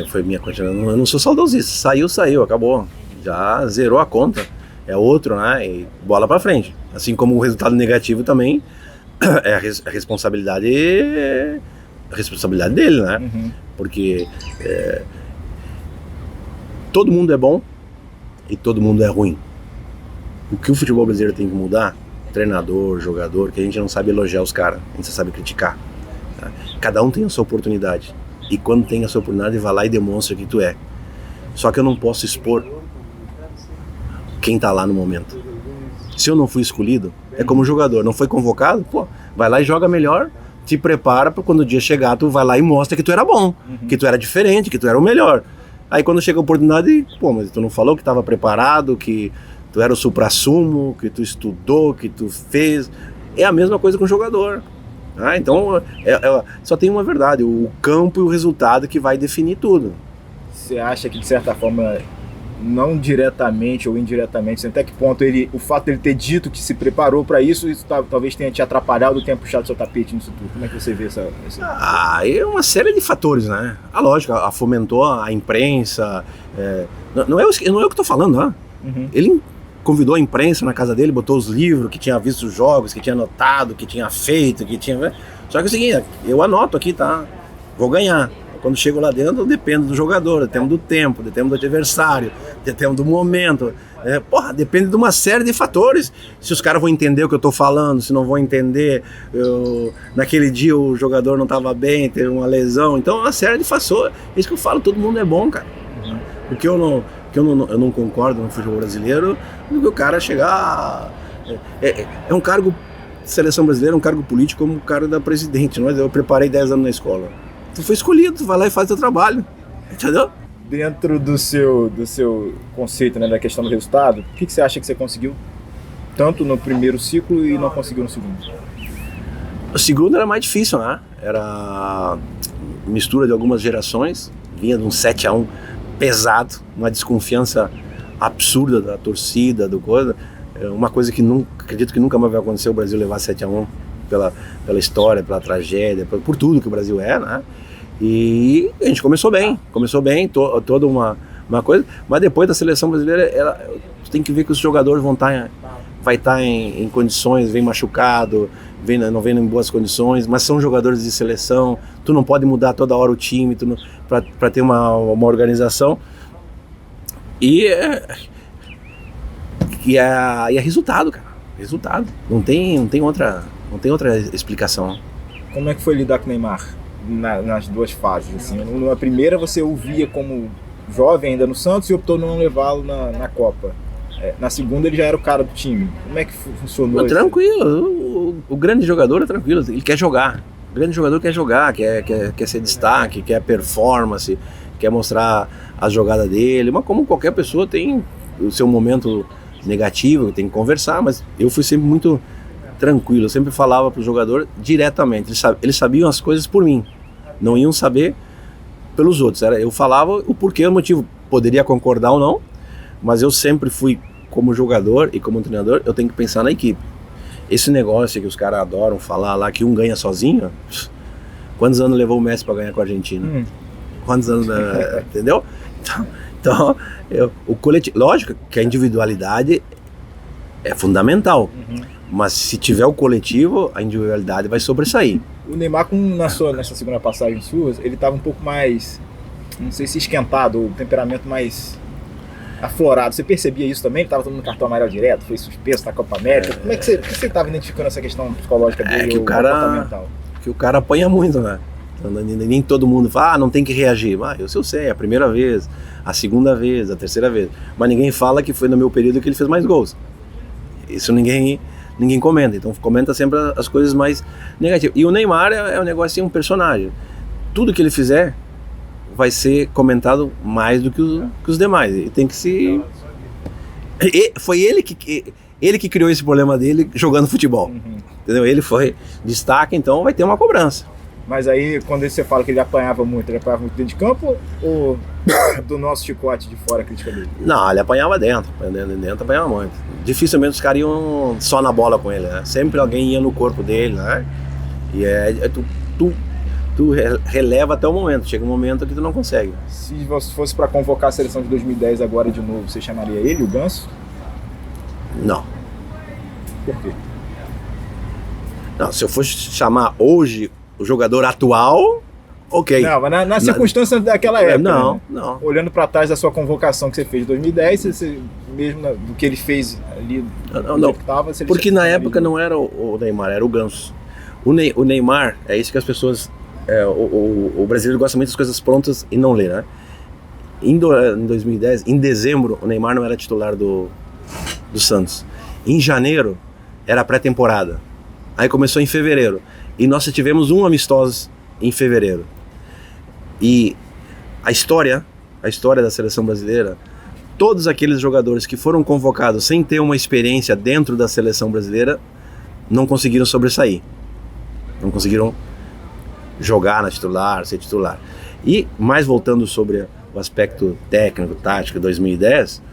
Foi minha continuação. Eu não sou saudosista. Saiu, acabou. Já zerou a conta. É outro, né? E bola pra frente. Assim como o resultado negativo também é a responsabilidade dele, né? Uhum. Porque todo mundo é bom e todo mundo é ruim. O que o futebol brasileiro tem que mudar, treinador, jogador, que a gente não sabe elogiar os caras, a gente só sabe criticar. Tá? Cada um tem a sua oportunidade. E quando tem a sua oportunidade, vai lá e demonstra que tu é. Só que eu não posso expor quem tá lá no momento. Se eu não fui escolhido, é como jogador, não foi convocado, pô, vai lá e joga melhor, te prepara para quando o dia chegar, tu vai lá e mostra que tu era bom, que tu era diferente, que tu era o melhor. Aí quando chega a oportunidade, pô, mas tu não falou que tava preparado, que tu era o suprassumo, que tu estudou, que tu fez. É a mesma coisa com o jogador. Então, só tem uma verdade, o campo e o resultado que vai definir tudo. Você acha que, de certa forma, não diretamente ou indiretamente, até que ponto o fato de ele ter dito que se preparou para isso talvez tenha te atrapalhado, tenha puxado seu tapete nisso tudo? Como é que você vê essa... É uma série de fatores, né? Lógico, fomentou a imprensa. Não é o que eu tô falando, né? Uhum. Ele convidou a imprensa na casa dele, botou os livros, que tinha visto os jogos, que tinha anotado, que tinha feito, que tinha... Só que é o seguinte, eu anoto aqui, tá? Vou ganhar. Quando chego lá dentro, depende do jogador, depende do tempo, depende do adversário, depende do momento. Depende de uma série de fatores. Se os caras vão entender o que eu tô falando, se não vão entender, naquele dia o jogador não estava bem, teve uma lesão. Então é uma série de fatores. É isso que eu falo, todo mundo é bom, cara. Porque eu não concordo no futebol brasileiro, do que o cara chegar... É um cargo, seleção brasileira, um cargo político como o cargo da presidente. Não é? Eu preparei 10 anos na escola. Tu foi escolhido, tu vai lá e faz o teu trabalho, entendeu? Dentro do seu conceito, né, da questão do resultado, o que você acha que você conseguiu tanto no primeiro ciclo e não conseguiu no segundo? O segundo era mais difícil, né? Era mistura de algumas gerações, vinha de um 7-1 pesado, uma desconfiança absurda da torcida, do coisa. Uma coisa que acredito que nunca mais vai acontecer, o Brasil levar 7-1 pela história, pela tragédia, por tudo que o Brasil é, né? E a gente começou bem, toda uma coisa, mas depois da seleção brasileira, você tem que ver que os jogadores vai estar em condições, vem machucado, não vem em boas condições, mas são jogadores de seleção, tu não pode mudar toda hora o time para ter uma organização. E é resultado, cara. Resultado. Não tem outra explicação. Como é que foi lidar com o Neymar nas duas fases? Assim? Na primeira você o via como jovem ainda no Santos e optou não levá-lo na Copa. Na segunda ele já era o cara do time. Como é que funcionou isso? Tranquilo. O grande jogador é tranquilo. Ele quer jogar. O grande jogador quer jogar, quer ser destaque, quer performance, quer mostrar a jogada dele. Mas como qualquer pessoa tem o seu momento negativo, tem que conversar. Mas eu fui sempre muito tranquilo. Eu sempre falava pro jogador diretamente. Eles sabiam as coisas por mim. Não iam saber pelos outros. Eu falava o porquê, o motivo. Poderia concordar ou não, mas eu sempre fui, como jogador e como treinador, eu tenho que pensar na equipe. Esse negócio que os caras adoram falar lá, que um ganha sozinho, quantos anos levou o Messi para ganhar com a Argentina? Quantos anos, entendeu? Então o coletivo, lógico que a individualidade é fundamental, mas se tiver o coletivo, a individualidade vai sobressair. O Neymar, nessa segunda passagem sua, ele estava um pouco mais, não sei se esquentado, o temperamento mais aflorado. Você percebia isso também? Ele estava tomando cartão amarelo direto, foi suspenso na Copa América. Como é que você estava identificando essa questão psicológica dele, que o comportamental? Que o cara apanha muito, né? Nem todo mundo fala, não tem que reagir. Eu sei, a primeira vez, a segunda vez, a terceira vez. Mas ninguém fala que foi no meu período que ele fez mais gols. Isso ninguém comenta. Então comenta sempre as coisas mais negativas. E o Neymar é um negócio assim, um personagem. Tudo que ele fizer vai ser comentado mais do que os demais. E tem que se... Foi ele que criou esse problema dele jogando futebol. Entendeu? Ele foi destaque, então vai ter uma cobrança. Mas aí, quando você fala que ele apanhava muito dentro de campo ou do nosso chicote de fora, a crítica dele? Não, ele apanhava dentro apanhava muito. Dificilmente os caras iam só na bola com ele, né? Sempre alguém ia no corpo dele, né? E tu releva até o momento, chega um momento que tu não consegue. Se você fosse para convocar a seleção de 2010 agora de novo, você chamaria ele, o Ganso? Não. Por quê? Não, se eu fosse chamar hoje o jogador atual, ok. Não, mas na circunstância daquela época, não. Olhando para trás da sua convocação que você fez em 2010, você, mesmo do que ele fez ali, não. Tava, porque na época não era o Neymar, era o Ganso. O Neymar, é isso que as pessoas... o brasileiro gosta muito das coisas prontas e não lê, né? Em 2010, em dezembro, o Neymar não era titular do Santos. Em janeiro, era pré-temporada. Aí começou em fevereiro. E nós tivemos um amistoso em fevereiro. E a história da seleção brasileira, todos aqueles jogadores que foram convocados sem ter uma experiência dentro da seleção brasileira, não conseguiram sobressair. Não conseguiram jogar na titular, ser titular. E, mais voltando sobre o aspecto técnico, tático, 2010,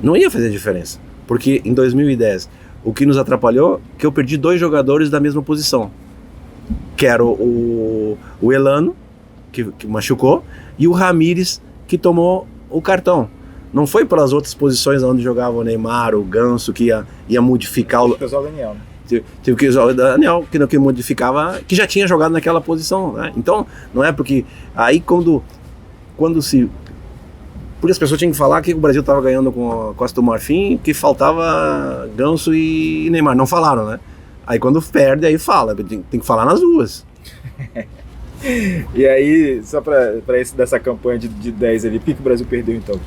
não ia fazer diferença. Porque em 2010... o que nos atrapalhou, que eu perdi 2 jogadores da mesma posição, que era o Elano, que machucou, e o Ramírez, que tomou o cartão. Não foi pelas outras posições onde jogava o Neymar, o Ganso, que ia modificar o... Teve que usar o Daniel, né? Teve que usar o Daniel, que modificava, que já tinha jogado naquela posição, né? Então, não é porque... Aí quando se... Porque as pessoas tinham que falar que o Brasil estava ganhando com a Costa do Marfim, que faltava Ganso e Neymar. Não falaram, né? Aí quando perde, aí fala. Tem que falar nas duas. E aí, só para dessa campanha de 10 ali, por que o Brasil perdeu então?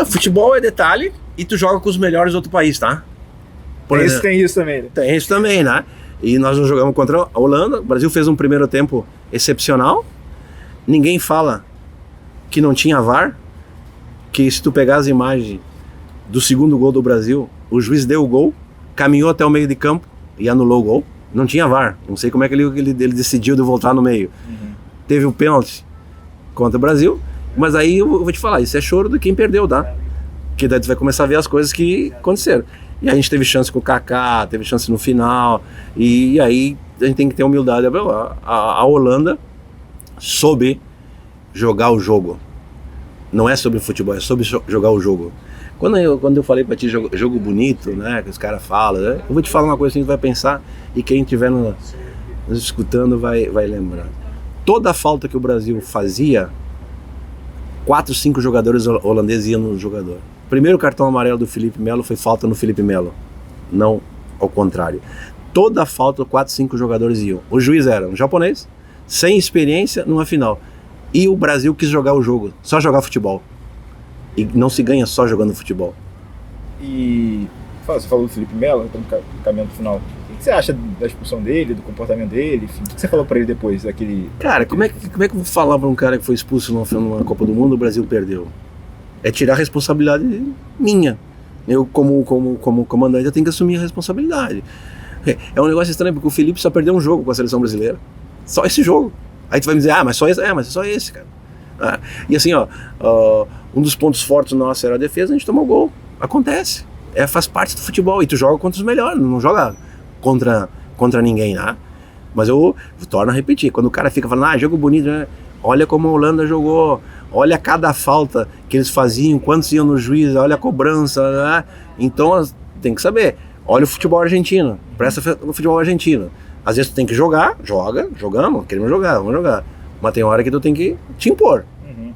Futebol é detalhe e tu joga com os melhores do outro país, tá? Tem isso também, né? Tem isso também, né? E nós jogamos contra a Holanda. O Brasil fez um primeiro tempo excepcional. Ninguém fala que não tinha VAR. Que se tu pegar as imagens do segundo gol do Brasil, o juiz deu o gol, caminhou até o meio de campo e anulou o gol. Não tinha VAR. Não sei como é que ele decidiu de voltar no meio. Teve o pênalti contra o Brasil, mas aí eu vou te falar, isso é choro de quem perdeu, tá? Que daí tu vai começar a ver as coisas que aconteceram. E a gente teve chance com o Kaká, teve chance no final, e aí a gente tem que ter humildade. A Holanda sobre jogar o jogo. Não é sobre futebol, é sobre jogar o jogo. Quando eu falei pra ti jogo bonito, né, que os caras falam, né, eu vou te falar uma coisa que a gente vai pensar e quem estiver nos escutando vai lembrar. Toda a falta que o Brasil fazia, 4, 5 jogadores holandeses iam no jogador. Primeiro cartão amarelo do Felipe Melo foi falta no Felipe Melo, não ao contrário. Toda a falta, 4, 5 jogadores iam. O juiz era um japonês, sem experiência numa final. E o Brasil quis jogar o jogo, só jogar futebol. E não se ganha só jogando futebol. E você falou do Felipe Melo, estamos caminhando pro final. O que você acha da expulsão dele, do comportamento dele? Enfim, o que você falou pra ele depois daquele... Cara, como é que eu vou falar pra um cara que foi expulso numa Copa do Mundo, o Brasil perdeu? É tirar a responsabilidade minha. Eu, como comandante, eu tenho que assumir a responsabilidade. É um negócio estranho, porque o Felipe só perdeu um jogo com a seleção brasileira. Só esse jogo. Aí tu vai me dizer, mas só esse? Mas é só esse, cara. E assim, um dos pontos fortes nosso era a defesa, a gente tomou gol. Acontece. Faz parte do futebol. E tu joga contra os melhores, não joga contra ninguém, né? Mas eu torno a repetir. Quando o cara fica falando, jogo bonito, né? Olha como a Holanda jogou. Olha cada falta que eles faziam, quantos iam no juiz, olha a cobrança, né? Então tem que saber. Olha o futebol argentino. Presta no futebol argentino. Às vezes tu tem que jogar, jogamos, queremos jogar, vamos jogar. Mas tem hora que tu tem que te impor. Uhum.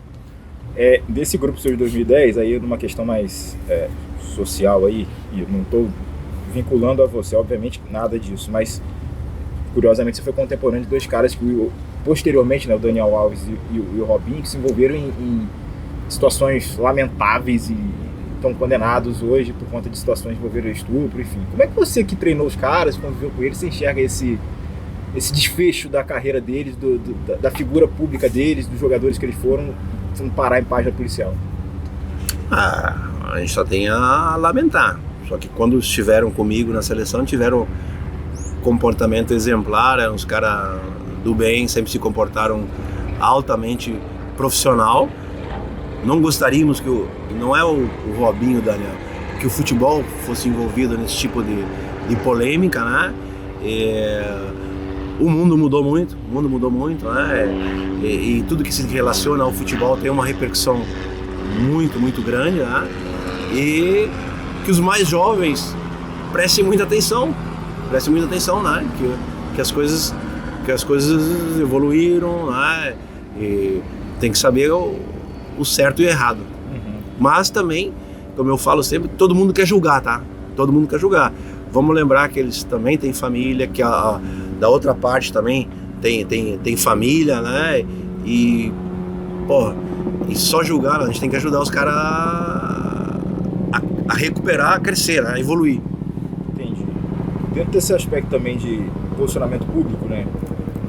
Desse grupo seu de 2010, aí numa questão mais social aí, e eu não estou vinculando a você, obviamente, nada disso, mas curiosamente você foi contemporâneo de 2 caras que posteriormente, né, o Daniel Alves e o Robinho, que se envolveram em situações lamentáveis e estão condenados hoje por conta de situações envolvendo estupro, enfim. Como é que você que treinou os caras, conviveu com eles, você enxerga esse desfecho da carreira deles, da figura pública deles, dos jogadores que eles foram parar em página policial? A gente só tem a lamentar. Só que quando estiveram comigo na seleção, tiveram comportamento exemplar, eram os caras do bem, sempre se comportaram altamente profissional. Não gostaríamos não é o Robinho, Daniel, que o futebol fosse envolvido nesse tipo de polêmica, né? O mundo mudou muito, né? E tudo que se relaciona ao futebol tem uma repercussão muito, muito grande, né? E que os mais jovens prestem muita atenção, né? Que as coisas evoluíram, né? E tem que saber o certo e o errado. Uhum. Mas também, como eu falo sempre, todo mundo quer julgar, tá? Todo mundo quer julgar. Vamos lembrar que eles também têm família, que da outra parte também tem família, né? E só julgar, a gente tem que ajudar os caras a recuperar, a crescer, a evoluir. Entendi. Dentro desse aspecto também de posicionamento público, né?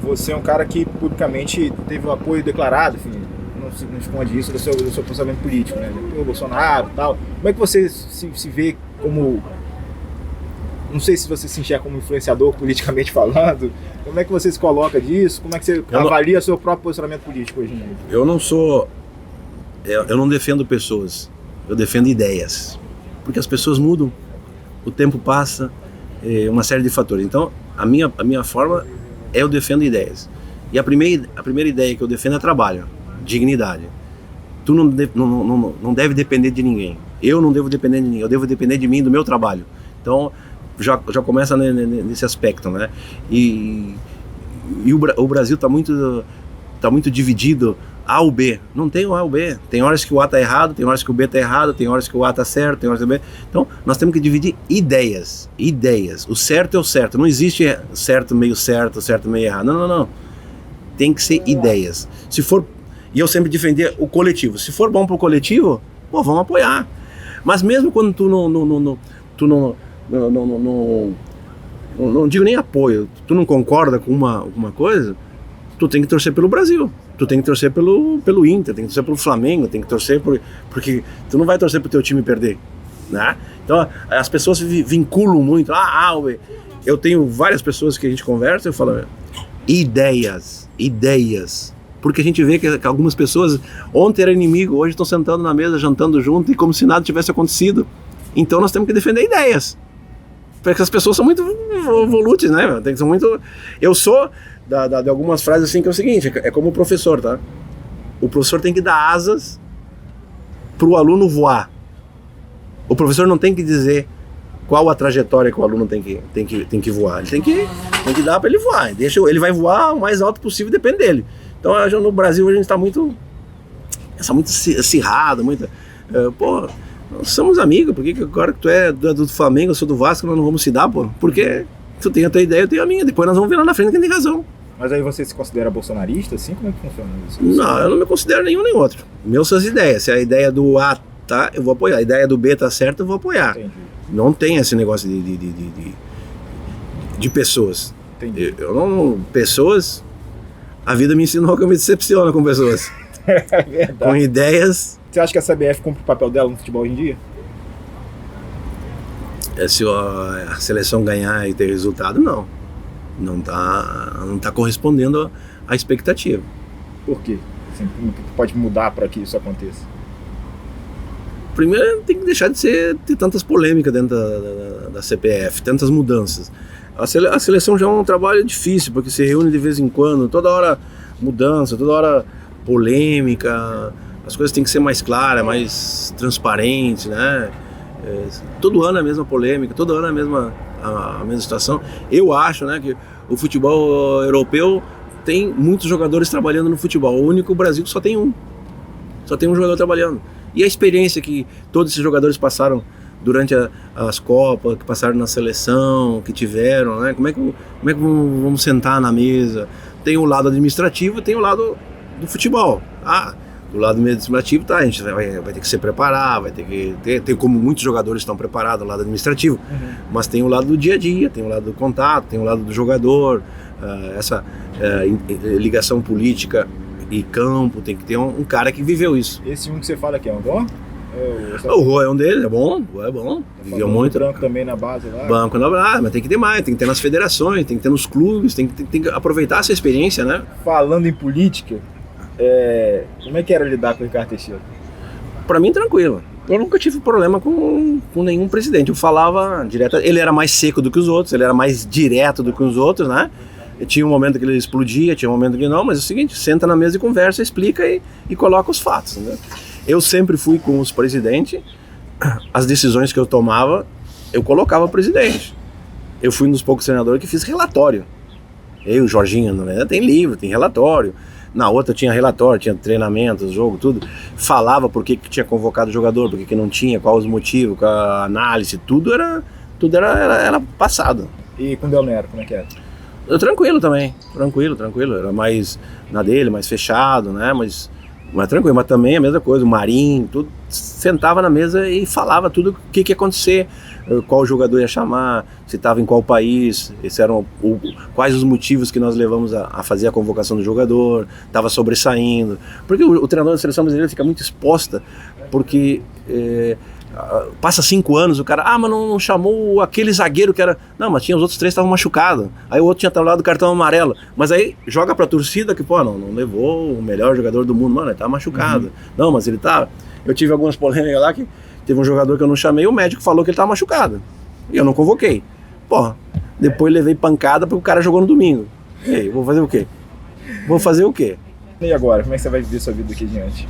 Você é um cara que publicamente teve um apoio declarado, enfim, não esconde isso do seu posicionamento político, né? O Bolsonaro e tal. Como é que você se vê como... Não sei se você se enxerga como influenciador politicamente falando. Como é que você se coloca disso? Como é que você avalia seu próprio posicionamento político hoje em dia? Eu não defendo pessoas, eu defendo ideias. Porque as pessoas mudam, o tempo passa, uma série de fatores. Então, a minha forma eu defendo ideias. E a primeira ideia que eu defendo é trabalho, dignidade. Tu não deve depender de ninguém. Eu não devo depender de ninguém, eu devo depender de mim, do meu trabalho. Então, já começa nesse aspecto, né? E o Brasil está muito dividido, A ou B. Não tem o A ou B. Tem horas que o A está errado, tem horas que o B está errado, tem horas que o A está certo, tem horas que o B... Então, nós temos que dividir ideias. O certo é o certo. Não existe certo meio errado. Não. Tem que ser ideias. Se for... E eu sempre defendia o coletivo. Se for bom para o coletivo, vamos apoiar. Mas mesmo quando tu não digo nem apoio, tu não concorda com uma coisa, tu tem que torcer pelo Brasil, tu tem que torcer pelo Inter, tem que torcer pelo Flamengo, tem que torcer porque tu não vai torcer pro teu time perder, né? Então as pessoas se vinculam muito, eu tenho várias pessoas que a gente conversa, eu falo ideias, porque a gente vê que algumas pessoas ontem era inimigo, hoje estão sentando na mesa, jantando junto e como se nada tivesse acontecido. Então nós temos que defender ideias. Porque as pessoas são muito volúteis, né? São muito... Eu sou de algumas frases assim, que é o seguinte, é como o professor, tá? O professor tem que dar asas pro aluno voar. O professor não tem que dizer qual a trajetória que o aluno tem que voar. Ele tem que dar para ele voar. Ele vai voar o mais alto possível, depende dele. Então, no Brasil a gente está muito acirrado, pô, nós somos amigos, por que agora que tu é do Flamengo, eu sou do Vasco, nós não vamos se dar, pô? Porque tu tem a tua ideia, eu tenho a minha, depois nós vamos ver lá na frente quem tem razão. Mas aí você se considera bolsonarista, assim? Como é que funciona isso? Não, eu não me considero nenhum nem outro. Meus são as ideias. Se a ideia do A tá, eu vou apoiar. A ideia do B tá certa, eu vou apoiar. Entendi. Não tem esse negócio de pessoas. Entendi. Pessoas, a vida me ensinou que eu me decepciono com pessoas. É verdade. Com ideias. Você acha que a CBF cumpre o papel dela no futebol hoje em dia? Se a seleção ganhar e ter resultado, não. Não tá correspondendo à expectativa. Por quê? Assim, o que pode mudar para que isso aconteça? Primeiro, tem que deixar de ter tantas polêmicas dentro da CBF, tantas mudanças. A seleção já é um trabalho difícil, porque se reúne de vez em quando, toda hora mudança, toda hora polêmica, as coisas têm que ser mais claras, mais transparentes, né? Todo ano é a mesma polêmica, todo ano é a mesma situação. Eu acho, né, que o futebol europeu tem muitos jogadores trabalhando no futebol. O único Brasil que só tem um jogador trabalhando. E a experiência que todos esses jogadores passaram durante as Copas, que passaram na seleção, que tiveram, né? Como é que vamos sentar na mesa? Tem o lado administrativo e tem o lado do futebol. Do lado administrativo, a gente vai ter que se preparar, vai ter que ter como muitos jogadores estão preparados, o lado administrativo, mas tem o lado do dia a dia, tem o lado do contato, tem o lado do jogador, essa ligação política e campo, tem que ter um cara que viveu isso. Esse que você fala aqui é o Rô? O Rô é um deles, é bom, viveu muito. Banco também na base lá. Banco na base, mas tem que ter mais, tem que ter nas federações, tem que ter nos clubes, tem que aproveitar essa experiência, né? Falando em política, como é que era lidar com o Ricardo Teixeira? Pra mim, tranquilo. Eu nunca tive problema com nenhum presidente. Eu falava direto. Ele era mais seco do que os outros, ele era mais direto do que os outros, né? Tinha um momento que ele explodia, tinha um momento que não, mas é o seguinte, senta na mesa e conversa, explica e coloca os fatos, né? Eu sempre fui com os presidentes, as decisões que eu tomava, eu colocava o presidente. Eu fui um dos poucos senadores que fiz relatório. Eu, o Jorginho, tem livro, tem relatório. Na outra tinha relatório, tinha treinamento, jogo, tudo. Falava por que tinha convocado o jogador, por que não tinha, qual os motivos, qual a análise, tudo era passado. E com o Del Nero, como é que era? Tranquilo também, tranquilo. Era mais na dele, mais fechado, né? Mas tranquilo, mas também a mesma coisa, o Marinho, tudo, sentava na mesa e falava tudo o que ia acontecer, qual jogador ia chamar, se estava em qual país, quais os motivos que nós levamos a fazer a convocação do jogador, estava sobressaindo, porque o treinador da seleção brasileira fica muito exposta, porque passa 5 anos, o cara, mas não chamou aquele zagueiro que era, não, mas tinha os outros 3 estavam machucados, aí o outro tinha tomado o cartão amarelo, mas aí joga pra torcida que, não levou o melhor jogador do mundo, mano, ele tá machucado, não, mas ele tá, eu tive algumas polêmicas lá que teve um jogador que eu não chamei, o médico falou que ele tava machucado, e eu não convoquei, depois levei pancada porque o cara jogou no domingo, e aí, vou fazer o quê? E agora, como é que você vai viver sua vida daqui adiante?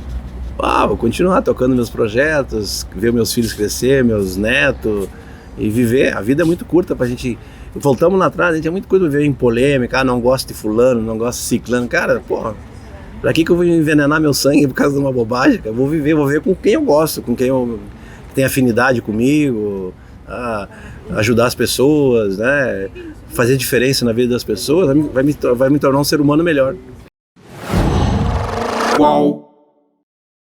Vou continuar tocando meus projetos, ver meus filhos crescer, meus netos, e viver. A vida é muito curta pra gente. Voltamos lá atrás, a gente é muito curto viver em polêmica, não gosto de fulano, não gosto de ciclano. Cara, pra que eu vou envenenar meu sangue por causa de uma bobagem? Eu vou viver com quem eu gosto, com quem tem afinidade comigo, ajudar as pessoas, né? Fazer diferença na vida das pessoas, vai me tornar um ser humano melhor. Qual